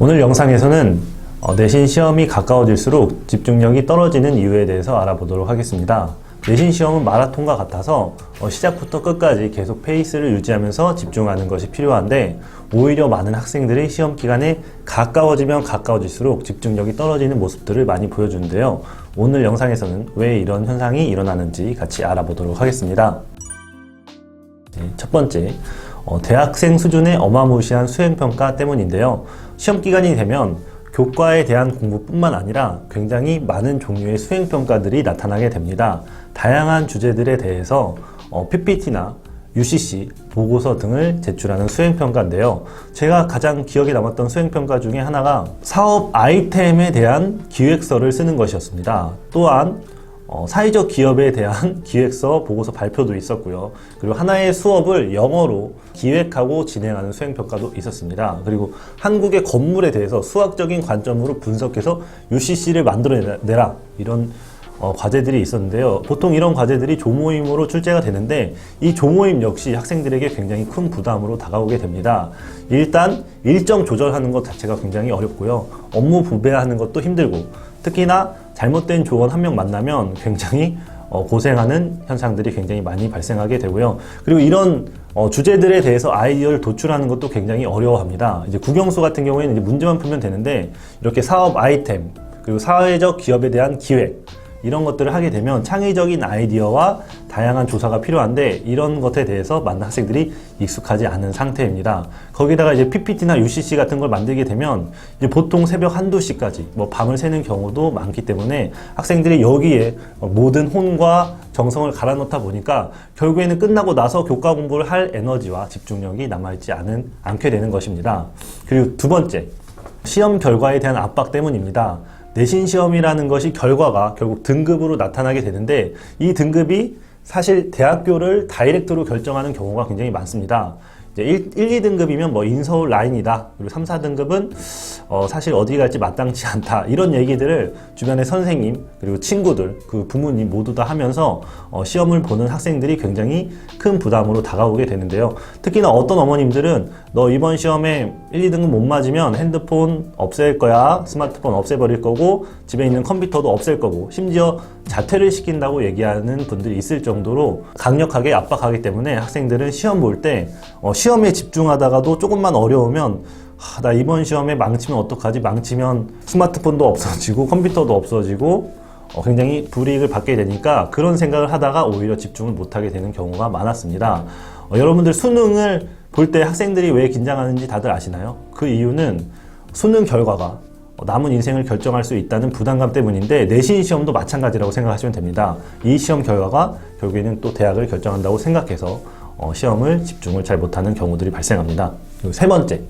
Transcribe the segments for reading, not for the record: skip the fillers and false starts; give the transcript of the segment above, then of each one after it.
오늘 영상에서는 내신 시험이 가까워질수록 집중력이 떨어지는 이유에 대해서 알아보도록 하겠습니다. 내신 시험은 마라톤과 같아서 시작부터 끝까지 계속 페이스를 유지하면서 집중하는 것이 필요한데, 오히려 많은 학생들이 시험 기간에 가까워지면 가까워질수록 집중력이 떨어지는 모습들을 많이 보여주는데요. 오늘 영상에서는 왜 이런 현상이 일어나는지 같이 알아보도록 하겠습니다. 첫 번째, 대학생 수준의 어마무시한 수행평가 때문인데요. 시험 기간이 되면 교과에 대한 공부뿐만 아니라 굉장히 많은 종류의 수행평가들이 나타나게 됩니다. 다양한 주제들에 대해서 PPT나 UCC, 보고서 등을 제출하는 수행평가인데요. 제가 가장 기억에 남았던 수행평가 중에 하나가 사업 아이템에 대한 기획서를 쓰는 것이었습니다. 또한 사회적 기업에 대한 기획서, 보고서 발표도 있었고요. 그리고 하나의 수업을 영어로 기획하고 진행하는 수행평가도 있었습니다. 그리고 한국의 건물에 대해서 수학적인 관점으로 분석해서 UCC를 만들어내라, 이런 과제들이 있었는데요. 보통 이런 과제들이 조모임으로 출제가 되는데, 이 조모임 역시 학생들에게 굉장히 큰 부담으로 다가오게 됩니다. 일단 일정 조절하는 것 자체가 굉장히 어렵고요. 업무 분배하는 것도 힘들고, 특히나 잘못된 조원 한 명 만나면 굉장히 고생하는 현상들이 굉장히 많이 발생하게 되고요. 그리고 이런 주제들에 대해서 아이디어를 도출하는 것도 굉장히 어려워합니다. 이제 국영수 같은 경우에는 이제 문제만 풀면 되는데, 이렇게 사업 아이템, 그리고 사회적 기업에 대한 기획, 이런 것들을 하게 되면 창의적인 아이디어와 다양한 조사가 필요한데, 이런 것에 대해서 많은 학생들이 익숙하지 않은 상태입니다. 거기다가 이제 PPT나 UCC 같은 걸 만들게 되면 이제 보통 새벽 한두 시까지 밤을 새는 경우도 많기 때문에 학생들이 여기에 모든 혼과 정성을 갈아 넣다 보니까 결국에는 끝나고 나서 교과 공부를 할 에너지와 집중력이 남아있지 않게 되는 것입니다. 그리고 두 번째, 시험 결과에 대한 압박 때문입니다. 내신 시험이라는 것이 결과가 결국 등급으로 나타나게 되는데, 이 등급이 사실 대학교를 다이렉트로 결정하는 경우가 굉장히 많습니다. 이제 1, 2등급이면 인서울 라인이다. 그리고 3, 4등급은 사실 어디 갈지 마땅치 않다. 이런 얘기들을 주변의 선생님, 그리고 친구들, 그 부모님 모두 다 하면서 시험을 보는 학생들이 굉장히 큰 부담으로 다가오게 되는데요. 특히나 어떤 어머님들은 너 이번 시험에 1, 2등급 못 맞으면 핸드폰 없앨 거야, 스마트폰 없애버릴 거고, 집에 있는 컴퓨터도 없앨 거고, 심지어 자퇴를 시킨다고 얘기하는 분들이 있을 정도로 강력하게 압박하기 때문에 학생들은 시험 볼 때 시험에 집중하다가도 조금만 어려우면 나 이번 시험에 망치면 어떡하지? 망치면 스마트폰도 없어지고 컴퓨터도 없어지고 굉장히 불이익을 받게 되니까, 그런 생각을 하다가 오히려 집중을 못하게 되는 경우가 많았습니다. 여러분들 수능을 볼 때 학생들이 왜 긴장하는지 다들 아시나요? 그 이유는 수능 결과가 남은 인생을 결정할 수 있다는 부담감 때문인데, 내신 시험도 마찬가지라고 생각하시면 됩니다. 이 시험 결과가 결국에는 또 대학을 결정한다고 생각해서 시험을 집중을 잘 못하는 경우들이 발생합니다. 그리고 세 번째,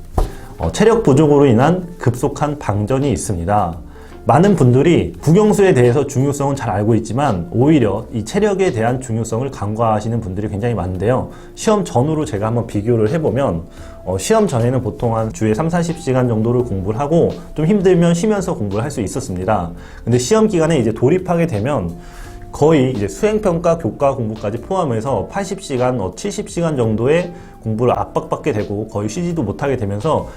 체력 부족으로 인한 급속한 방전이 있습니다. 많은 분들이 국영수에 대해서 중요성은 잘 알고 있지만 오히려 이 체력에 대한 중요성을 간과하시는 분들이 굉장히 많은데요. 시험 전후로 제가 한번 비교를 해보면 시험 전에는 보통 한 주에 3, 40시간 정도를 공부를 하고 좀 힘들면 쉬면서 공부를 할 수 있었습니다. 근데 시험 기간에 이제 돌입하게 되면 거의 이제 수행평가, 교과 공부까지 포함해서 80시간, 70시간 정도의 공부를 압박받게 되고 거의 쉬지도 못하게 되면서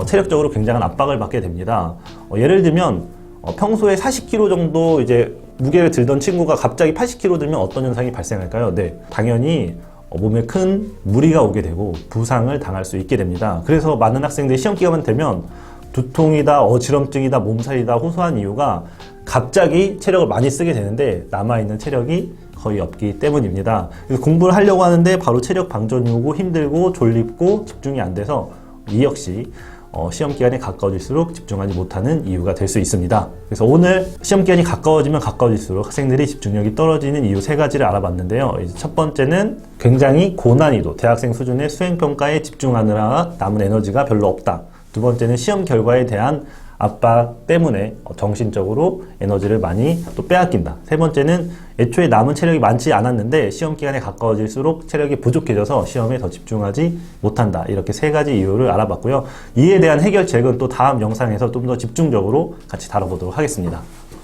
체력적으로 굉장한 압박을 받게 됩니다. 예를 들면 평소에 40kg 정도 이제 무게를 들던 친구가 갑자기 80kg 들면 어떤 현상이 발생할까요? 네, 당연히 몸에 큰 무리가 오게 되고 부상을 당할 수 있게 됩니다. 그래서 많은 학생들이 시험 기간만 되면 두통이다, 어지럼증이다, 몸살이다 호소한 이유가 갑자기 체력을 많이 쓰게 되는데 남아있는 체력이 거의 없기 때문입니다. 그래서 공부를 하려고 하는데 바로 체력 방전이 오고 힘들고 졸립고 집중이 안 돼서 이 역시 시험 기간이 가까워질수록 집중하지 못하는 이유가 될 수 있습니다. 그래서 오늘 시험 기간이 가까워지면 가까워질수록 학생들이 집중력이 떨어지는 이유 세 가지를 알아봤는데요. 이제 첫 번째는 굉장히 고난이도, 대학생 수준의 수행평가에 집중하느라 남은 에너지가 별로 없다. 두 번째는 시험 결과에 대한 압박 때문에 정신적으로 에너지를 많이 또 빼앗긴다. 세 번째는 애초에 남은 체력이 많지 않았는데 시험 기간에 가까워질수록 체력이 부족해져서 시험에 더 집중하지 못한다. 이렇게 세 가지 이유를 알아봤고요. 이에 대한 해결책은 또 다음 영상에서 좀 더 집중적으로 같이 다뤄보도록 하겠습니다.